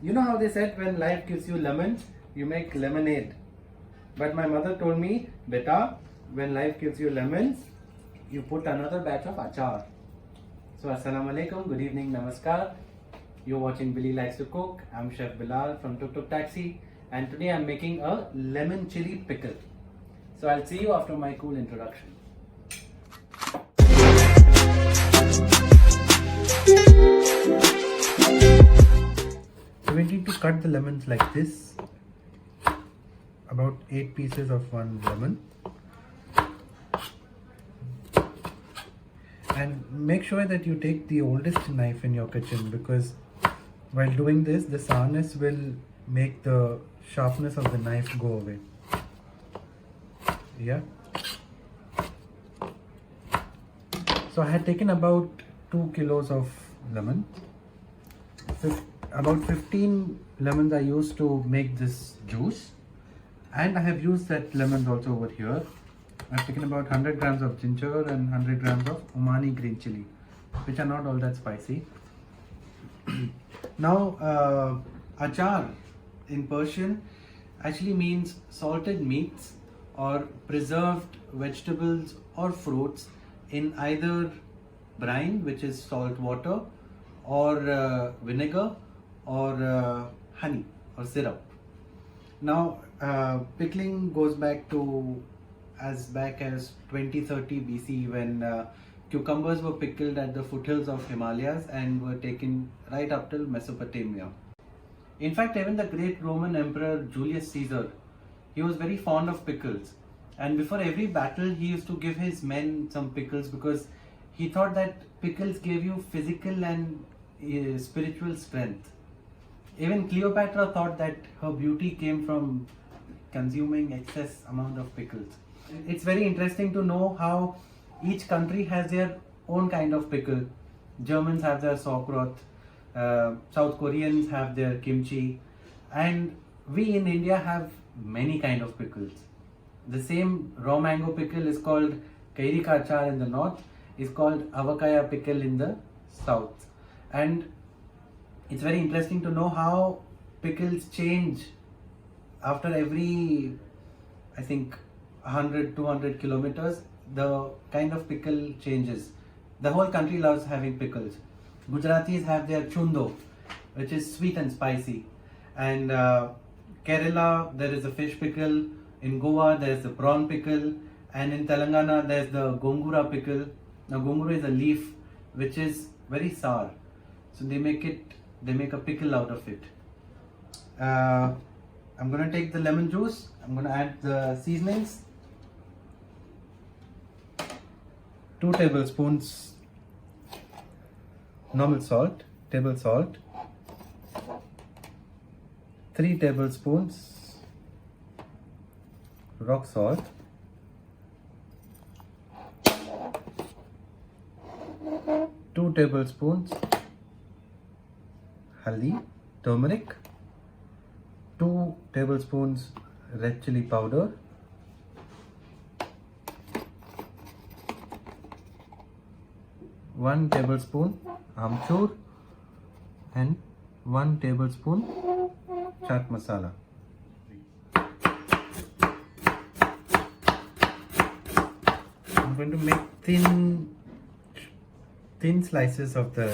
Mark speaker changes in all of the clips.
Speaker 1: You know how they said when life gives you lemons, you make lemonade. But my mother told me, beta, when life gives you lemons, you put another batch of achar. So assalamu alaikum, good evening, namaskar. You're watching Billy Likes to Cook. I'm Chef Bilal from Tuk Tuk Taxi, and today I'm making a lemon chili pickle. So I'll see you after my cool introduction. So we need to cut the lemons like this, about 8 pieces of one lemon, and make sure that you take the oldest knife in your kitchen, because while doing this the sourness will make the sharpness of the knife go away. Yeah, so I had taken about 2 kilos of lemon. About 15 lemons I used to make this juice, and I have used that lemons also over here. I've taken about 100 grams of ginger and 100 grams of Omani green chili, which are not all that spicy. Now, achar in Persian actually means salted meats or preserved vegetables or fruits in either brine, which is salt water, or vinegar, or honey or syrup. Now, pickling goes back to as 2030 BC, when cucumbers were pickled at the foothills of Himalayas and were taken right up till Mesopotamia. In fact, even the great Roman Emperor Julius Caesar, he was very fond of pickles, and before every battle he used to give his men some pickles, because he thought that pickles gave you physical and spiritual strength. Even Cleopatra thought that her beauty came from consuming excess amount of pickles. It's very interesting to know how each country has their own kind of pickle. Germans have their sauerkraut, South Koreans have their kimchi, and we in India have many kind of pickles. The same raw mango pickle is called kairi ka achar in the north, is called avakaya pickle in the south. And it's very interesting to know how pickles change after every, I think, 100-200 kilometers. The kind of pickle changes. The whole country loves having pickles. Gujaratis have their chundo, which is sweet and spicy, and Kerala there is a fish pickle, in Goa there is a prawn pickle, and in Telangana there is the gongura pickle. Now gongura is a leaf which is very sour, so they make a pickle out of it. I'm going to take the lemon juice, I'm going to add the seasonings. 2 tablespoons normal salt, table salt, 3 tablespoons rock salt, 2 tablespoons haldi, turmeric, 2 tablespoons red chili powder, 1 tablespoon amchur, and 1 tablespoon chaat masala. I'm going to make thin slices of the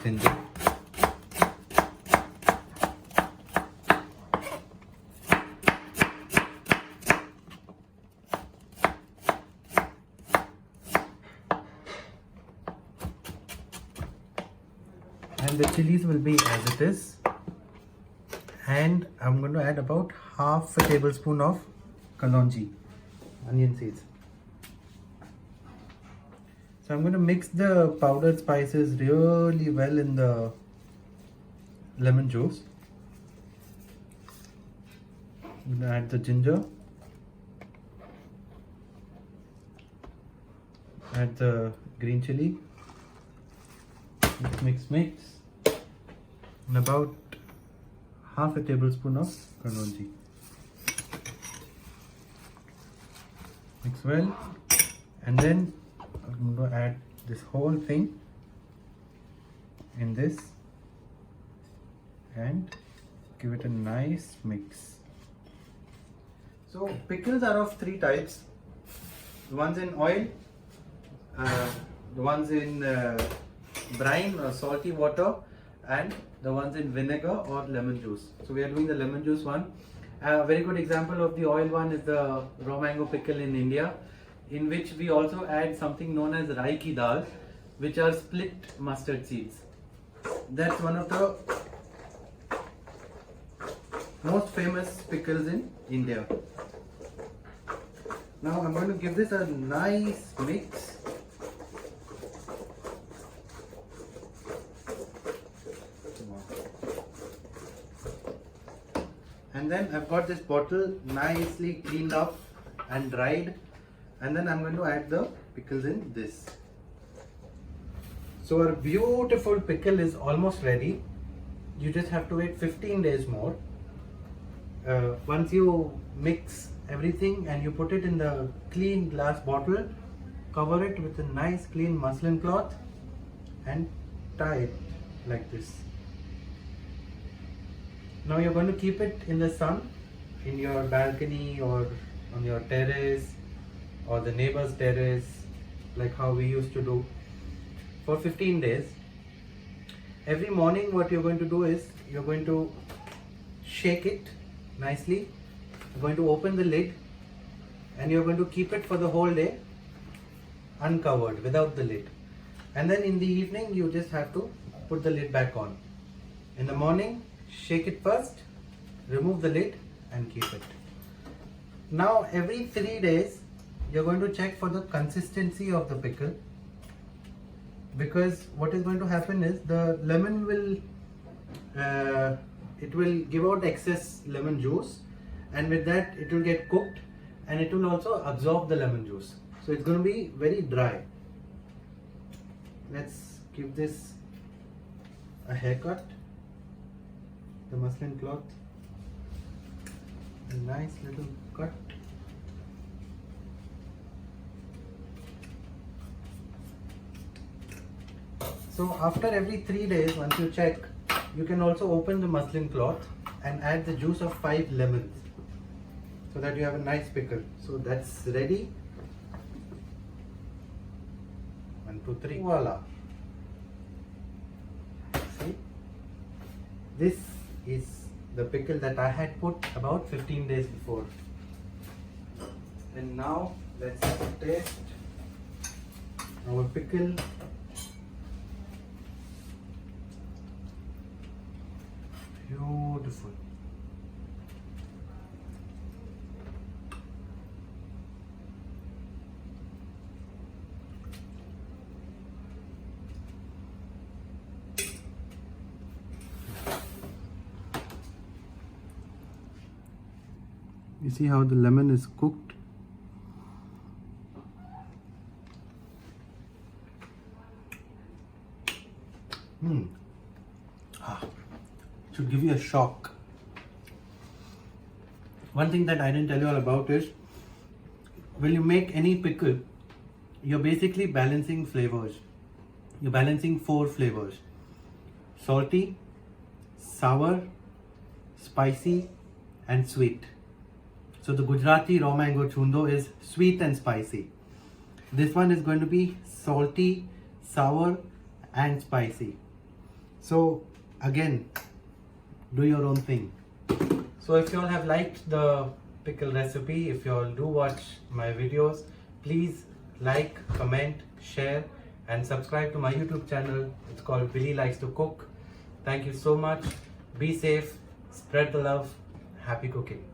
Speaker 1: ginger. And the chilies will be as it is, and I'm going to add about half a tablespoon of kalonji, onion seeds. So I'm going to mix the powdered spices really well in the lemon juice. I'm going to add the ginger, add the green chili, mix, and about half a tablespoon of kalonji. Mix well, and then I'm going to add this whole thing in this and give it a nice mix. So pickles are of three types. The ones in oil, the ones in brine or salty water, and the ones in vinegar or lemon juice. So we are doing the lemon juice one. A very good example of the oil one is the raw mango pickle in India, in which we also add something known as rai ki dal, which are split mustard seeds. That's one of the most famous pickles in India. Now I'm going to give this a nice mix. And then I've got this bottle nicely cleaned up and dried, and then I'm going to add the pickles in this. So our beautiful pickle is almost ready. You just have to wait 15 days more. Once you mix everything and you put it in the clean glass bottle, cover it with a nice clean muslin cloth and tie it like this. Now you're going to keep it in the sun, in your balcony or on your terrace or the neighbor's terrace, like how we used to do, for 15 days. Every morning what you're going to do is you're going to shake it nicely. You're going to open the lid and you're going to keep it for the whole day uncovered without the lid. And then in the evening you just have to put the lid back on. In the morning, shake it first, remove the lid and keep it. Now every 3 days you're going to check for the consistency of the pickle, because what is going to happen is the lemon will it will give out excess lemon juice, and with that it will get cooked and it will also absorb the lemon juice. So it's going to be very dry. Let's give this a haircut. The muslin cloth, a nice little cut. So after every 3 days, once you check, you can also open the muslin cloth and add the juice of 5 lemons, so that you have a nice pickle. So that's ready. 1, 2, 3. Voila. See, this is the pickle that I had put about 15 days before. And now let's taste our pickle. Beautiful. You see how the lemon is cooked? Should give you a shock. One thing that I didn't tell you all about is, when you make any pickle, you're basically balancing flavors. You're balancing 4 flavors: salty, sour, spicy and sweet. So the Gujarati raw mango chundo is sweet and spicy. This one is going to be salty, sour and spicy. So again, do your own thing. So if you all have liked the pickle recipe, if you all do watch my videos, please like, comment, share and subscribe to my YouTube channel. It's called Billy Likes to Cook. Thank you so much. Be safe, spread the love, happy cooking.